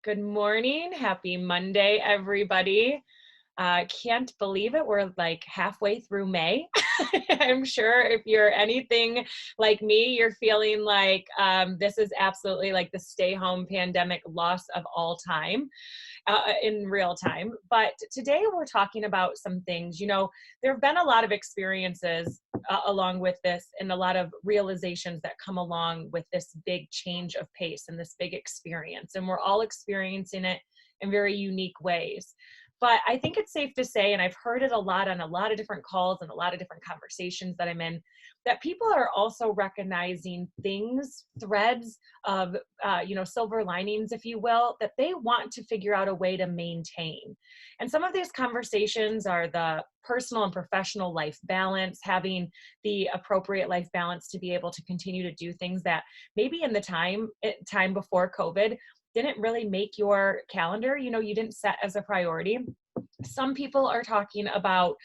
Good morning. Happy Monday, everybody. Can't believe it. We're like halfway through May. I'm sure if you're anything like me, you're feeling like this is absolutely like the stay home pandemic loss of all time in real time. But today we're talking about some things. There have been a lot of experiences along with this and a lot of realizations that come along with this big change of pace and this big experience. And we're all experiencing it in very unique ways. But I think it's safe to say, and I've heard it a lot on a lot of different calls and a lot of different conversations that I'm in, that people are also recognizing things, threads of, silver linings, if you will, that they want to figure out a way to maintain. And some of these conversations are the personal and professional life balance, having the appropriate life balance to be able to continue to do things that maybe in the time before COVID didn't really make your calendar, you didn't set as a priority. Some people are talking about,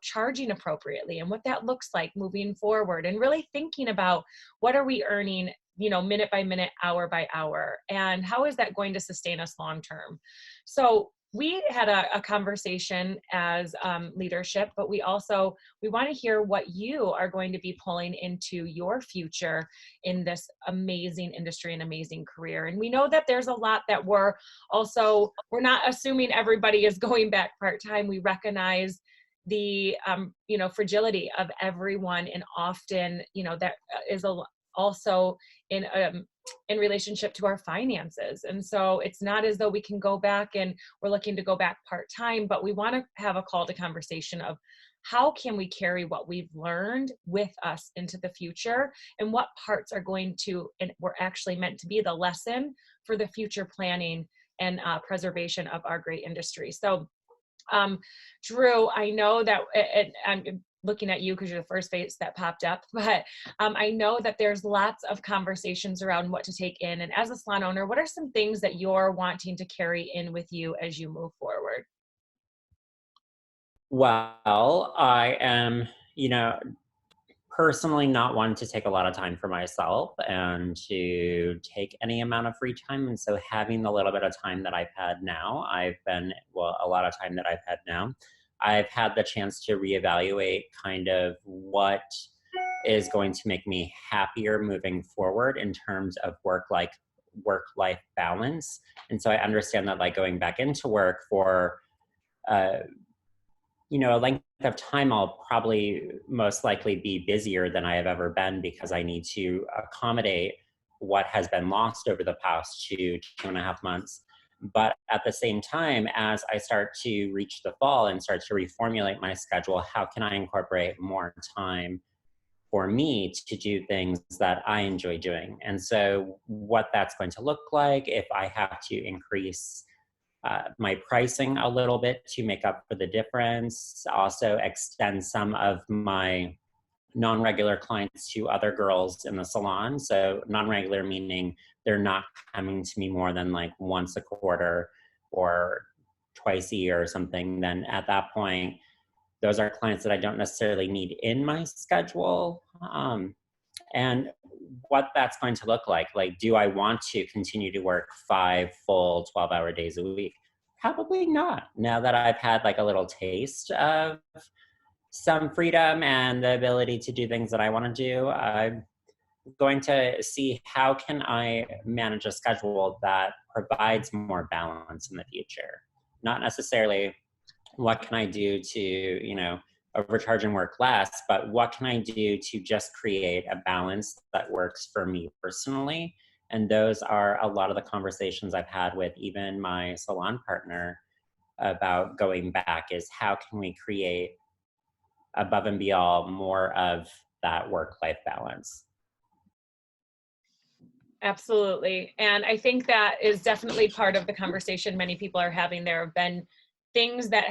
charging appropriately and what that looks like moving forward, and really thinking about what are we earning, minute by minute, hour by hour, and how is that going to sustain us long term. So we had a conversation as leadership, but we want to hear what you are going to be pulling into your future in this amazing industry and amazing career. And we know that there's a lot that we're not assuming everybody is going back part-time. We recognize the, fragility of everyone, and often, that is also in relationship to our finances. And so it's not as though we can go back and we're looking to go back part-time, but we want to have a call to conversation of how can we carry what we've learned with us into the future, and what parts are going to, and were actually meant to be the lesson for the future planning and preservation of our great industry. So Drew, I know that, I'm looking at you because you're the first face that popped up, but I know that there's lots of conversations around what to take in. And as a salon owner, what are some things that you're wanting to carry in with you as you move forward? Well, I am, personally not one to take a lot of time for myself and to take any amount of free time. And so having the little bit of time that I've had now, a lot of time that I've had now, I've had the chance to reevaluate kind of what is going to make me happier moving forward in terms of work-life balance. And so I understand that, like, going back into work for a length of time, I'll probably most likely be busier than I have ever been, because I need to accommodate what has been lost over the past 2.5 months. But at the same time, as I start to reach the fall and start to reformulate my schedule, how can I incorporate more time for me to do things that I enjoy doing? And so what that's going to look like, if I have to increase my pricing a little bit to make up for the difference, also extend some of my non-regular clients to other girls in the salon. So non-regular meaning they're not coming to me more than like once a quarter or twice a year or something. Then at that point, those are clients that I don't necessarily need in my schedule. And what that's going to look like do I want to continue to work 5 full 12-hour days a week? Probably not. Now that I've had like a little taste of some freedom and the ability to do things that I want to do, I'm going to see how can I manage a schedule that provides more balance in the future. Not necessarily what can I do to, overcharge and work less, but what can I do to just create a balance that works for me personally? And those are a lot of the conversations I've had with even my salon partner about going back, is how can we create above and beyond more of that work-life balance? Absolutely. And I think that is definitely part of the conversation many people are having. There have been things that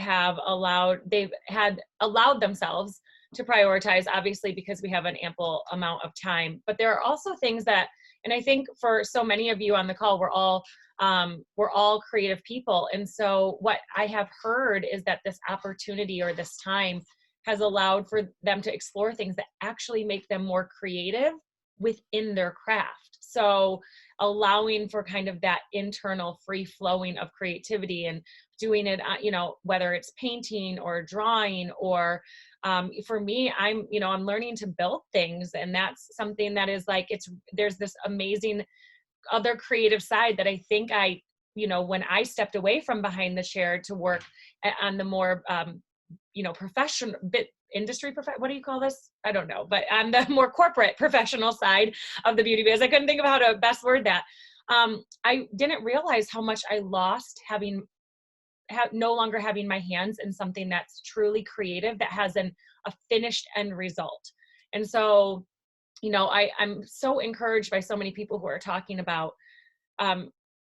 they've had allowed themselves to prioritize, obviously, because we have an ample amount of time. But there are also things that, and I think for so many of you on the call, we're all creative people. And so what I have heard is that this opportunity or this time has allowed for them to explore things that actually make them more creative within their craft. So allowing for kind of that internal free flowing of creativity and doing it, you know, whether it's painting or drawing or for me, I'm learning to build things. And that's something that is like, there's this amazing other creative side that I think when I stepped away from behind the chair to work on the more, professional bit industry, what do you call this? I don't know, but on the more corporate professional side of the beauty biz, I couldn't think of how to best word that. I didn't realize how much I lost no longer having my hands in something that's truly creative, that has a finished end result. And so, I'm so encouraged by so many people who are talking about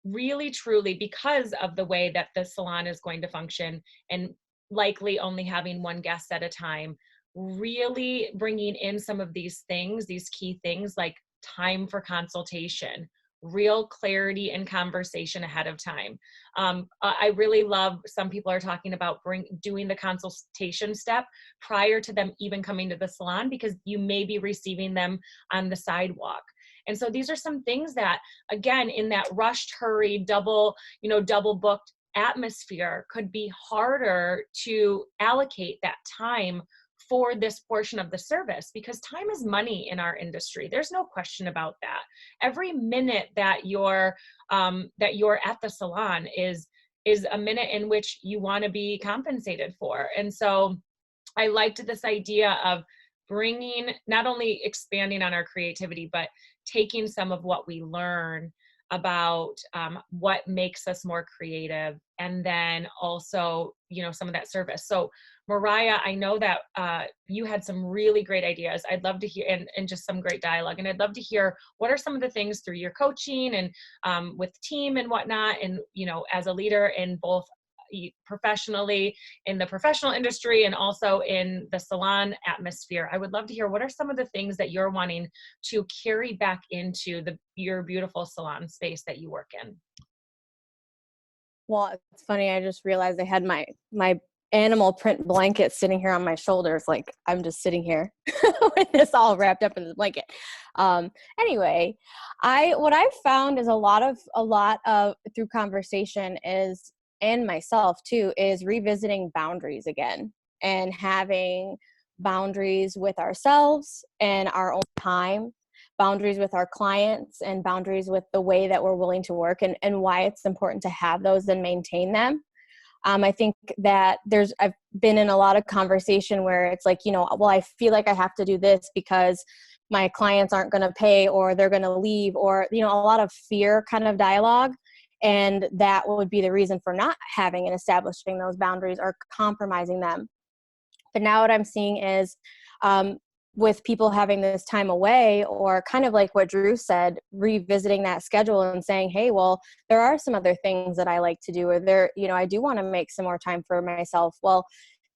really, truly, because of the way that the salon is going to function and likely only having one guest at a time, really bringing in some of these things, these key things like time for consultation, real clarity and conversation ahead of time. I really love, some people are talking about doing the consultation step prior to them even coming to the salon, because you may be receiving them on the sidewalk. And so these are some things that, again, in that rushed, hurried, double booked atmosphere, could be harder to allocate that time for this portion of the service, because time is money in our industry. There's no question about that. Every minute that you're at the salon is a minute in which you want to be compensated for. And so I liked this idea of bringing, not only expanding on our creativity, but taking some of what we learn about what makes us more creative, and then also, some of that service. So Mariah, I know that you had some really great ideas. I'd love to hear, and just some great dialogue. And I'd love to hear, what are some of the things through your coaching and with team and whatnot, and, as a leader in both professionally in the professional industry and also in the salon atmosphere. I would love to hear, what are some of the things that you're wanting to carry back into your beautiful salon space that you work in? Well, it's funny. I just realized I had my animal print blanket sitting here on my shoulders. Like, I'm just sitting here with this all wrapped up in the blanket. Anyway, what I've found is a lot of through conversation is, and myself too, is revisiting boundaries again, and having boundaries with ourselves and our own time, boundaries with our clients, and boundaries with the way that we're willing to work, and why it's important to have those and maintain them. I think that I've been in a lot of conversation where it's like, well, I feel like I have to do this because my clients aren't going to pay, or they're going to leave, or, a lot of fear kind of dialogue. And that would be the reason for not having and establishing those boundaries or compromising them. But now what I'm seeing is, with people having this time away, or kind of like what Drew said, revisiting that schedule and saying, hey, well, there are some other things that I like to do, or I do want to make some more time for myself. Well,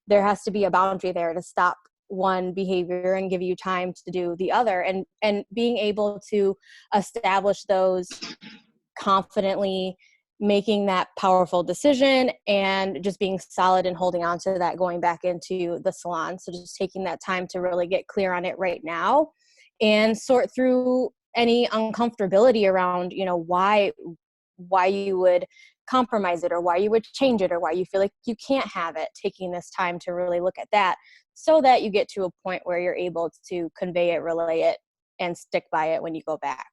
there has to be a boundary there to stop one behavior and give you time to do the other, and being able to establish those confidently, making that powerful decision, and just being solid and holding on to that going back into the salon. So just taking that time to really get clear on it right now, and sort through any uncomfortability around, why you would compromise it, or why you would change it, or why you feel like you can't have it. Taking this time to really look at that, so that you get to a point where you're able to convey it, relay it, and stick by it when you go back.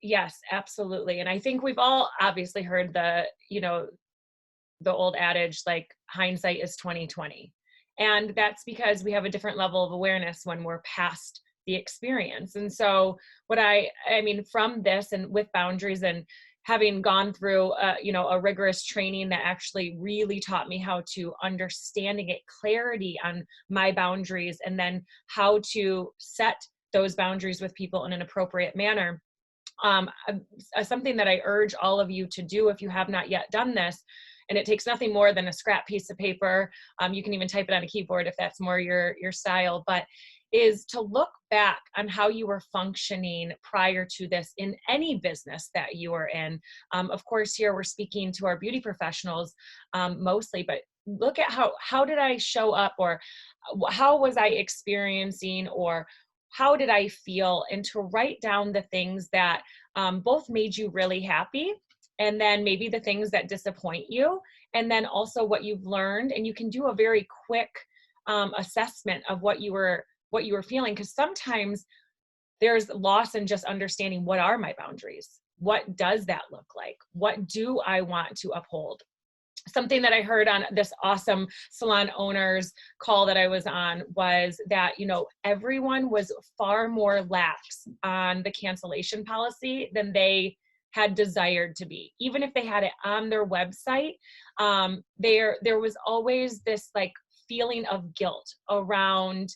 Yes, absolutely. And I think we've all obviously heard the old adage, like, hindsight is 20/20. And that's because we have a different level of awareness when we're past the experience. And so I mean, from this, and with boundaries, and having gone through a rigorous training that actually really taught me how to understand and get clarity on my boundaries, and then how to set those boundaries with people in an appropriate manner. Something that I urge all of you to do, if you have not yet done this, and it takes nothing more than a scrap piece of paper. You can even type it on a keyboard if that's more your style, but is to look back on how you were functioning prior to this in any business that you are in. Of course, here we're speaking to our beauty professionals mostly, but look at how did I show up, or how was I experiencing, or how did I feel, and to write down the things that both made you really happy, and then maybe the things that disappoint you, and then also what you've learned. And you can do a very quick assessment of what you were feeling, because sometimes there's loss in just understanding, what are my boundaries? What does that look like? What do I want to uphold? Something that I heard on this awesome salon owners call that I was on was that, everyone was far more lax on the cancellation policy than they had desired to be. Even if they had it on their website, there was always this like feeling of guilt around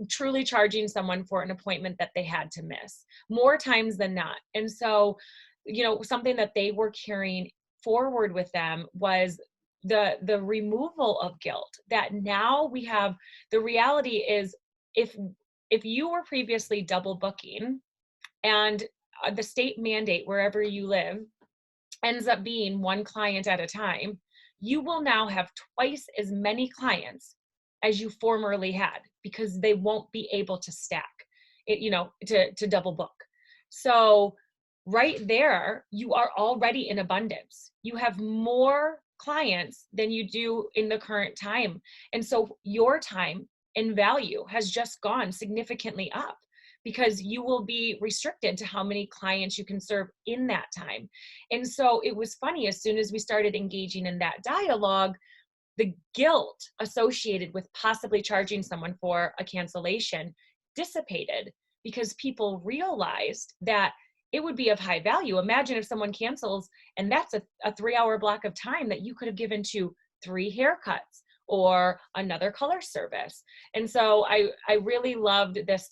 truly charging someone for an appointment that they had to miss more times than not. And so, something that they were carrying forward with them was the removal of guilt, that now we have. The reality is, if you were previously double booking, and the state mandate wherever you live ends up being one client at a time, you will now have twice as many clients as you formerly had, because they won't be able to stack it, to double book. So right there, you are already in abundance. You have more clients than you do in the current time. And so your time and value has just gone significantly up, because you will be restricted to how many clients you can serve in that time. And so it was funny, as soon as we started engaging in that dialogue, the guilt associated with possibly charging someone for a cancellation dissipated, because people realized that it would be of high value. Imagine if someone cancels, and that's a 3-hour block of time that you could have given to 3 haircuts or another color service. And so I really loved this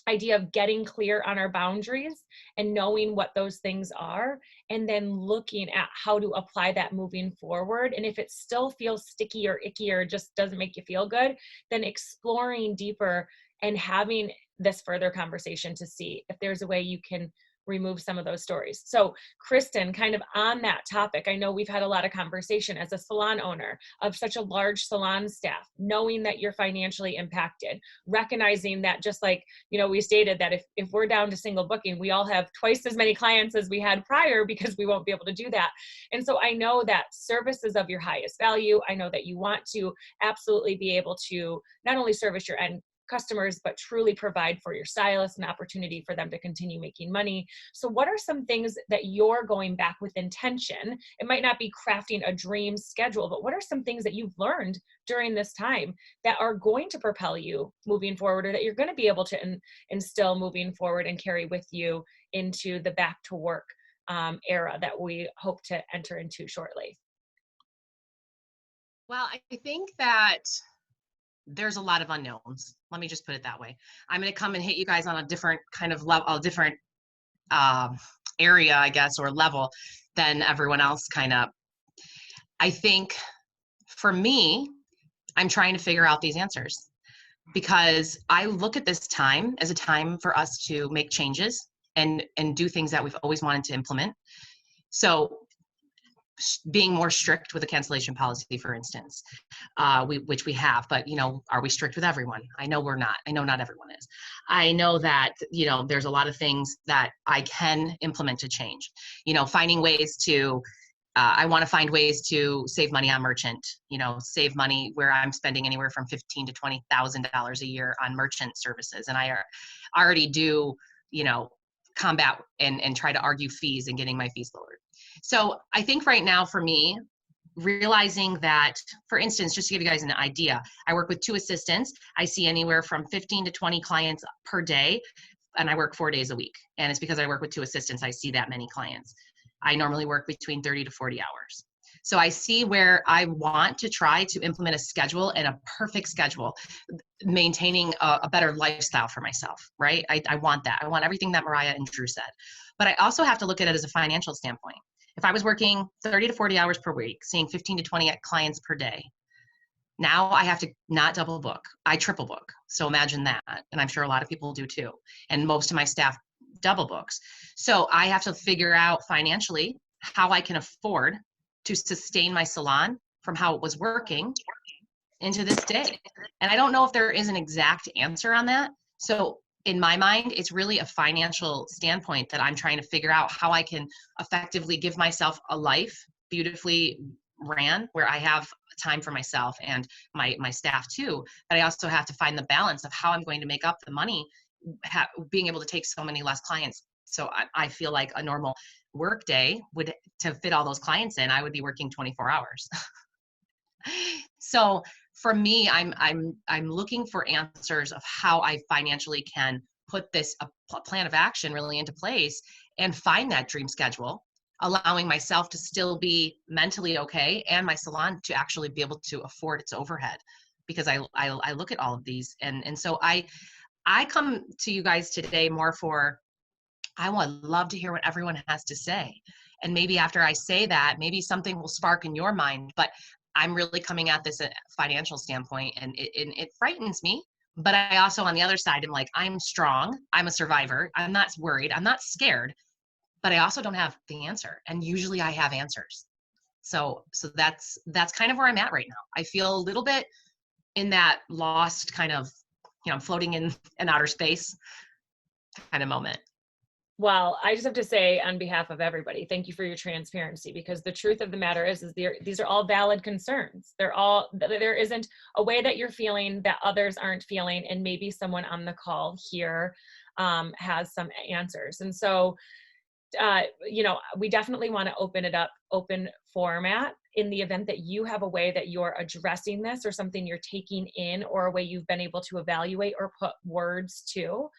idea of getting clear on our boundaries and knowing what those things are, and then looking at how to apply that moving forward. And if it still feels sticky or icky or just doesn't make you feel good, then exploring deeper and having this further conversation to see if there's a way you can remove some of those stories. So Kristen, kind of on that topic, I know we've had a lot of conversation as a salon owner of such a large salon staff, knowing that you're financially impacted, recognizing that, just like, we stated that if we're down to single booking, we all have twice as many clients as we had prior, because we won't be able to do that. And so I know that service is of your highest value. I know that you want to absolutely be able to not only service your end customers, but truly provide for your stylists an opportunity for them to continue making money. So what are some things that you're going back with intention? It might not be crafting a dream schedule, but what are some things that you've learned during this time that are going to propel you moving forward, or that you're going to be able to instill moving forward and carry with you into the back to work era that we hope to enter into shortly? Well, I think that there's a lot of unknowns. Let me just put it that way. I'm going to come and hit you guys on a different kind of level, a different area, I guess, or level than everyone else kind of. I think for me, I'm trying to figure out these answers, because I look at this time as a time for us to make changes and do things that we've always wanted to implement. So being more strict with the cancellation policy, for instance, which we have, but are we strict with everyone? I know we're not. I know not everyone is. I know that there's a lot of things that I can implement to change. Finding ways to. I want to find ways to save money on merchant. Save money where I'm spending anywhere from $15,000 to $20,000 a year on merchant services, and I already do combat and try to argue fees and getting my fees lowered. So I think right now for me, realizing that, for instance, just to give you guys an idea, I work with 2 assistants. I see anywhere from 15 to 20 clients per day, and I work 4 days a week. And it's because I work with 2 assistants, I see that many clients. I normally work between 30 to 40 hours. So I see where I want to try to implement a schedule, and a perfect schedule, maintaining a better lifestyle for myself, right? I want that. I want everything that Mariah and Drew said. But I also have to look at it as a financial standpoint. If I was working 30 to 40 hours per week, seeing 15 to 20 clients per day, now I have to not double book. I triple book. So imagine that. And I'm sure a lot of people do too. And most of my staff double books. So I have to figure out financially how I can afford to sustain my salon from how it was working into this day. And I don't know if there is an exact answer on that, So in my mind, it's really a financial standpoint that I'm trying to figure out how I can effectively give myself a life beautifully ran, where I have time for myself and my staff too. But I also have to find the balance of how I'm going to make up the money, being able to take so many less clients. So I feel like a normal work day would, to fit all those clients in, I would be working 24 hours. So for me, I'm looking for answers of how I financially can put this a plan of action really into place and find that dream schedule, allowing myself to still be mentally okay and my salon to actually be able to afford its overhead. Because I look at all of these, and so I come to you guys today more for, I would love to hear what everyone has to say. And maybe after I say that, maybe something will spark in your mind. But I'm really coming at this at a financial standpoint, and it frightens me. But I also, on the other side, am like, I'm strong. I'm a survivor. I'm not worried. I'm not scared. But I also don't have the answer. And usually I have answers. So that's kind of where I'm at right now. I feel a little bit in that lost kind of, I'm floating in outer space kind of moment. Well, I just have to say on behalf of everybody, thank you for your transparency, because the truth of the matter is these are all valid concerns. There isn't a way that you're feeling that others aren't feeling, and maybe someone on the call here has some answers. And so, we definitely want to open it up, open format, in the event that you have a way that you're addressing this, or something you're taking in, or a way you've been able to evaluate or put words to.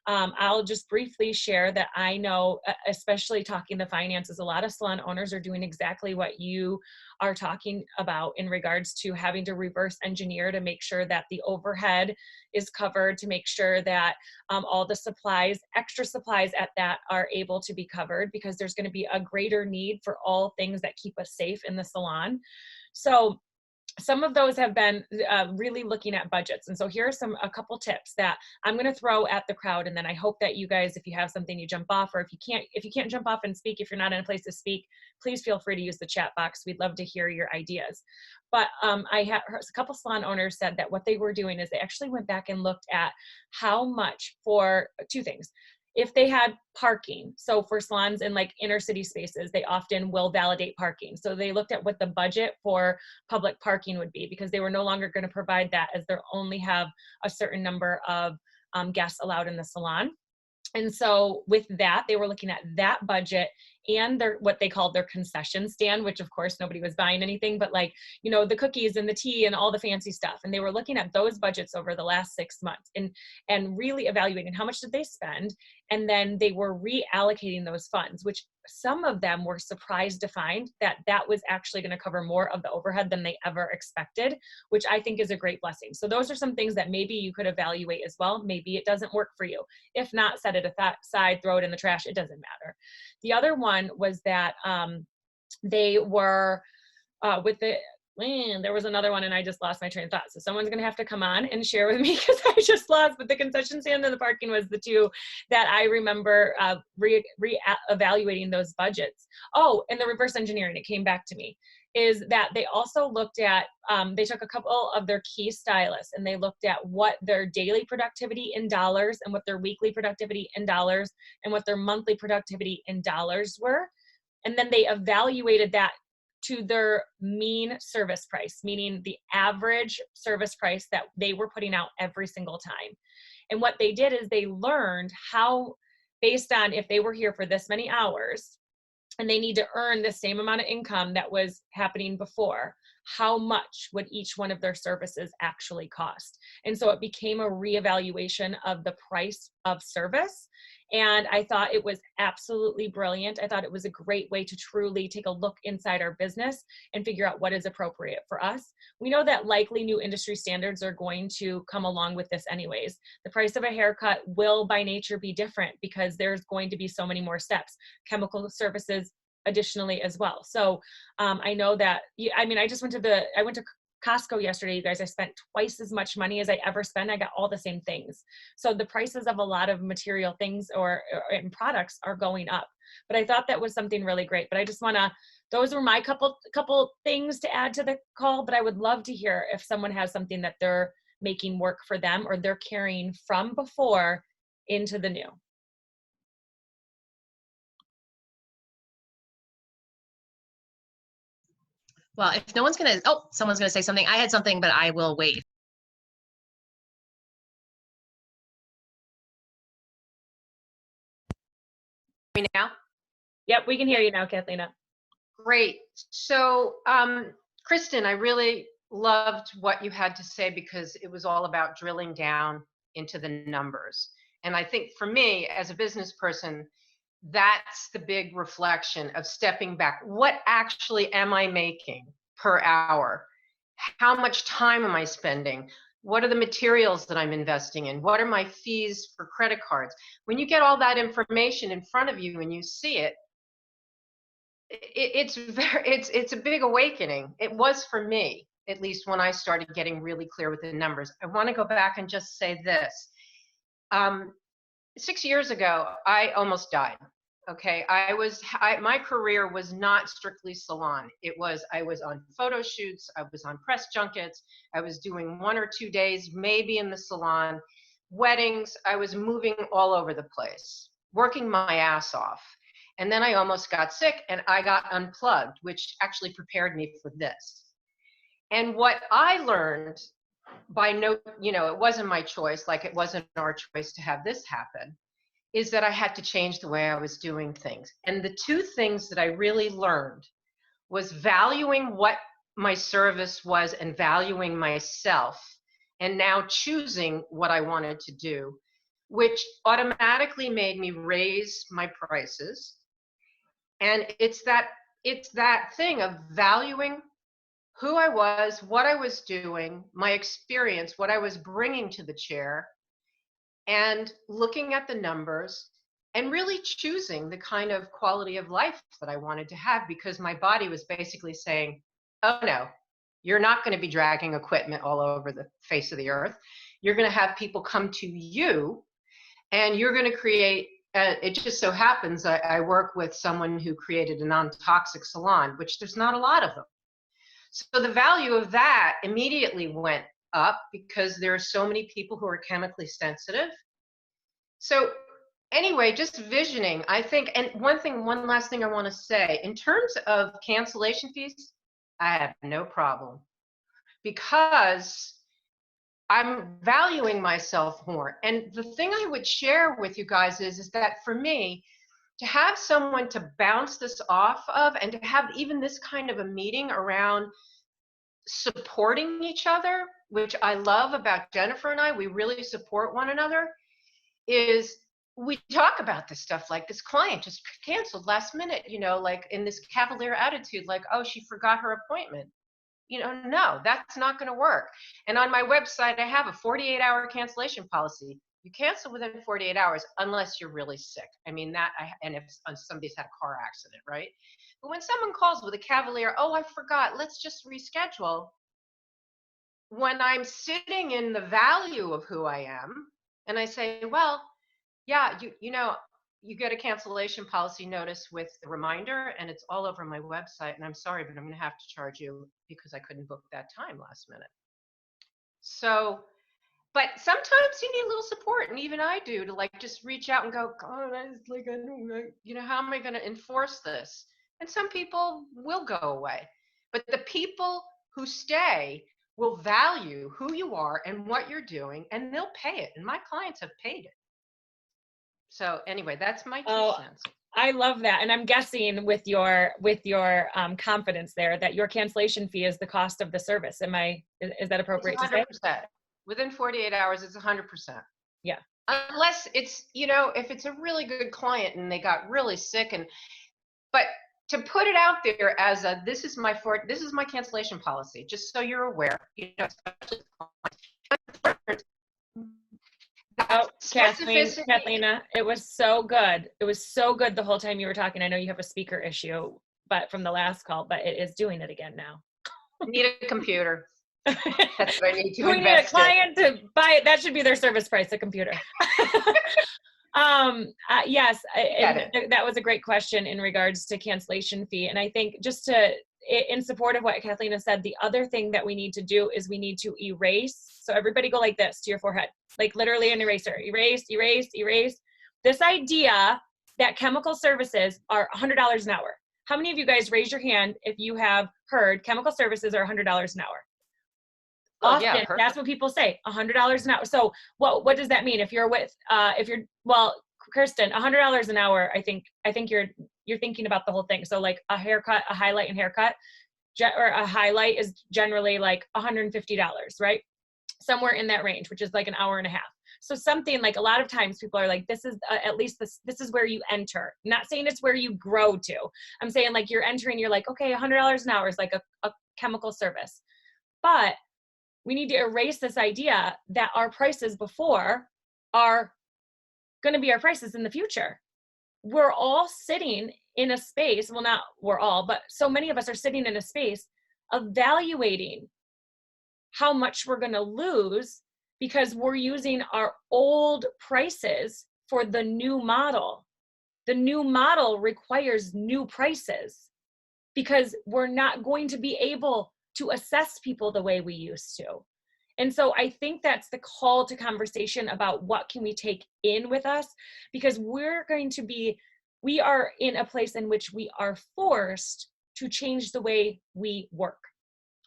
I'll just briefly share that I know, especially talking the finances, a lot of salon owners are doing exactly what you are talking about in regards to having to reverse engineer to make sure that the overhead is covered, to make sure that all the supplies, extra supplies at that, are able to be covered, because there's going to be a greater need for all things that keep us safe in the salon. So some of those have been really looking at budgets. And so here are a couple tips that I'm going to throw at the crowd. And then I hope that you guys, if you have something, you jump off, or if you can't jump off and speak, if you're not in a place to speak, please feel free to use the chat box. We'd love to hear your ideas. But I had a couple salon owners said that what they were doing is they actually went back and looked at how much for two things. If they had parking, so for salons in like inner city spaces, they often will validate parking. So they looked at what the budget for public parking would be, because they were no longer going to provide that, as they only have a certain number of guests allowed in the salon. And so with that, they were looking at that budget and what they called their concession stand, which of course nobody was buying anything, but like, the cookies and the tea and all the fancy stuff. And they were looking at those budgets over the last 6 months and really evaluating how much did they spend. And then they were reallocating those funds, which some of them were surprised to find that was actually going to cover more of the overhead than they ever expected, which I think is a great blessing. So those are some things that maybe you could evaluate as well. Maybe it doesn't work for you. If not, set it aside, throw it in the trash. It doesn't matter. The other one was that they were there was another one and I just lost my train of thought. So someone's going to have to come on and share with me, because I just lost. But the concession stand and the parking was the two that I remember re-evaluating those budgets. Oh, and the reverse engineering, it came back to me, is that they also looked at, they took a couple of their key stylists and they looked at what their daily productivity in dollars and what their weekly productivity in dollars and what their monthly productivity in dollars were. And then they evaluated that to their mean service price, meaning the average service price that they were putting out every single time. And what they did is they learned how, based on if they were here for this many hours and they need to earn the same amount of income that was happening before, how much would each one of their services actually cost? And so it became a reevaluation of the price of service. And I thought it was absolutely brilliant. I thought it was a great way to truly take a look inside our business and figure out what is appropriate for us. We know that likely new industry standards are going to come along with this anyways. The price of a haircut will by nature be different because there's going to be so many more steps, chemical services additionally as well. So I know that, I went to Costco yesterday, you guys. I spent twice as much money as I ever spend. I got all the same things. So the prices of a lot of material things or products are going up. But I thought that was something really great. But I just those were my couple things to add to the call. But I would love to hear if someone has something that they're making work for them, or they're carrying from before into the new. Well, if no one's gonna, oh, someone's gonna say something. I had something, but I will wait. Me now? Yep, we can hear you now, Kathleen. Great. So, Kristen, I really loved what you had to say because it was all about drilling down into the numbers. And I think for me, as a business person, that's the big reflection of stepping back. What actually am I making per hour? How much time am I spending? What are the materials that I'm investing in? What are my fees for credit cards? When you get all that information in front of you and you see it, it's a big awakening. It was for me, at least when I started getting really clear with the numbers. I want to go back and just say this. 6 years ago, I almost died. Okay, my career was not strictly salon. I was on photo shoots, I was on press junkets, I was doing 1 or 2 days, maybe in the salon, weddings. I was moving all over the place, working my ass off. And then I almost got sick and I got unplugged, which actually prepared me for this. And what I learned it wasn't my choice, like it wasn't our choice to have this happen, is that I had to change the way I was doing things. And the two things that I really learned was valuing what my service was and valuing myself, and now choosing what I wanted to do, which automatically made me raise my prices. And it's that thing of valuing who I was, what I was doing, my experience, what I was bringing to the chair, and looking at the numbers and really choosing the kind of quality of life that I wanted to have, because my body was basically saying, oh no, you're not going to be dragging equipment all over the face of the earth. You're going to have people come to you and you're going to create, it just so happens I work with someone who created a non-toxic salon, which there's not a lot of them. So the value of that immediately went up because there are so many people who are chemically sensitive. So anyway, just visioning, I think, and one last thing I want to say, in terms of cancellation fees, I have no problem because I'm valuing myself more. And the thing I would share with you guys is that for me, to have someone to bounce this off of and to have even this kind of a meeting around supporting each other, which I love about Jennifer and I, we really support one another, is we talk about this stuff. Like this client just canceled last minute, like in this cavalier attitude, like, oh, she forgot her appointment. No, that's not going to work. And on my website, I have a 48-hour cancellation policy. You cancel within 48 hours unless you're really sick. I mean, and if somebody's had a car accident, right? But when someone calls with a cavalier, oh, I forgot, let's just reschedule. When I'm sitting in the value of who I am, and I say, well, yeah, you get a cancellation policy notice with the reminder, and it's all over my website, and I'm sorry, but I'm going to have to charge you because I couldn't book that time last minute. So, but sometimes you need a little support, and even I do, to like just reach out and go, God, how am I going to enforce this? And some people will go away, but the people who stay will value who you are and what you're doing, and they'll pay it. And my clients have paid it. So anyway, that's my 2 cents. I love that. And I'm guessing with your confidence there that your cancellation fee is the cost of the service. Is that appropriate to say? Within 48 hours, it's 100%. Yeah. Unless it's, if it's a really good client and they got really sick but to put it out there as this is my cancellation policy, just so you're aware, especially Kathleen, it was so good. It was so good the whole time you were talking. I know you have a speaker issue, but from the last call, but it is doing it again now. I need a computer. That's what I need to we need a client to buy it. That should be their service price, a computer. Yes, that was a great question in regards to cancellation fee. And I think just to in support of what Kathleen has said, the other thing that we need to do is we need to erase. So everybody go like this to your forehead, like literally an eraser. Erase, erase, erase. This idea that chemical services are $100 an hour. How many of you guys raise your hand if you have heard chemical services are $100 an hour? Oh, Often, yeah, that's what people say, $100 an hour. So what does that mean? If you're with, well, Kirsten, $100 an hour, I think you're thinking about the whole thing. So like a haircut, a highlight and haircut, or a highlight is generally like $150, right? Somewhere in that range, which is like an hour and a half. So something like, a lot of times people are like, this is at least this is where you enter. I'm not saying it's where you grow to. I'm saying like you're entering, you're like, okay, $100 an hour is like a chemical service. But we need to erase this idea that our prices before are going to be our prices in the future. We're all sitting in a space, well, not we're all, but so many of us are sitting in a space evaluating how much we're going to lose because we're using our old prices for the new model. The new model requires new prices because we're not going to be able to assess people the way we used to. And so I think that's the call to conversation about what can we take in with us, because we are in a place in which we are forced to change the way we work.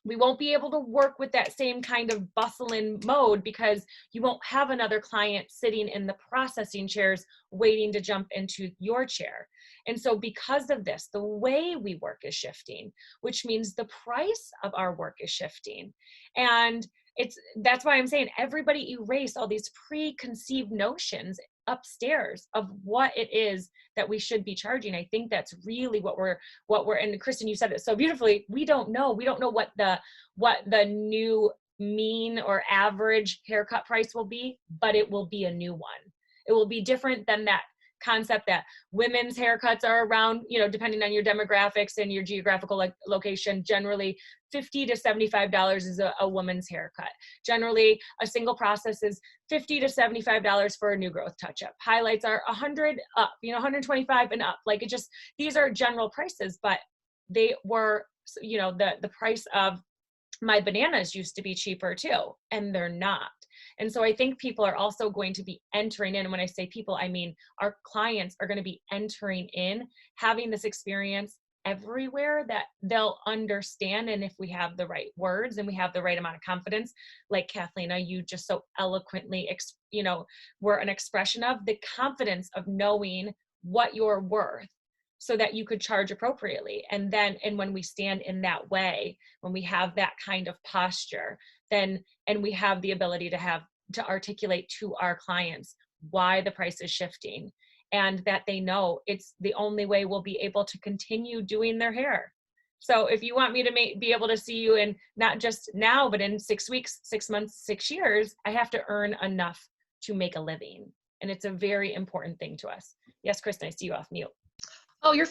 We won't be able to work with that same kind of bustling mode because you won't have another client sitting in the processing chairs waiting to jump into your chair. And so because of this, the way we work is shifting, which means the price of our work is shifting. And that's why I'm saying everybody erase all these preconceived notions upstairs of what it is that we should be charging. I think that's really what we're, and Kristen, you said it so beautifully. We don't know what the new mean or average haircut price will be, but it will be a new one. It will be different than that concept that women's haircuts are around, depending on your demographics and your geographical location, generally $50 to $75 is a woman's haircut. Generally, a single process is $50 to $75 for a new growth touch-up. Highlights are 100 up, 125 and up. Like these are general prices, but they were, the price of my bananas used to be cheaper too, and they're not. And so I think people are also going to be entering in. And when I say people, I mean our clients are going to be entering in, having this experience everywhere that they'll understand. And if we have the right words and we have the right amount of confidence, like Kathleen, you just so eloquently, were an expression of the confidence of knowing what you're worth so that you could charge appropriately. And when we stand in that way, when we have that kind of posture, and we have the ability to articulate to our clients why the price is shifting, and that they know it's the only way we'll be able to continue doing their hair. So if you want me to be able to see you in not just now, but in 6 weeks, 6 months, 6 years, I have to earn enough to make a living. And it's a very important thing to us. Yes, Kristen, I see you off mute. Oh, you're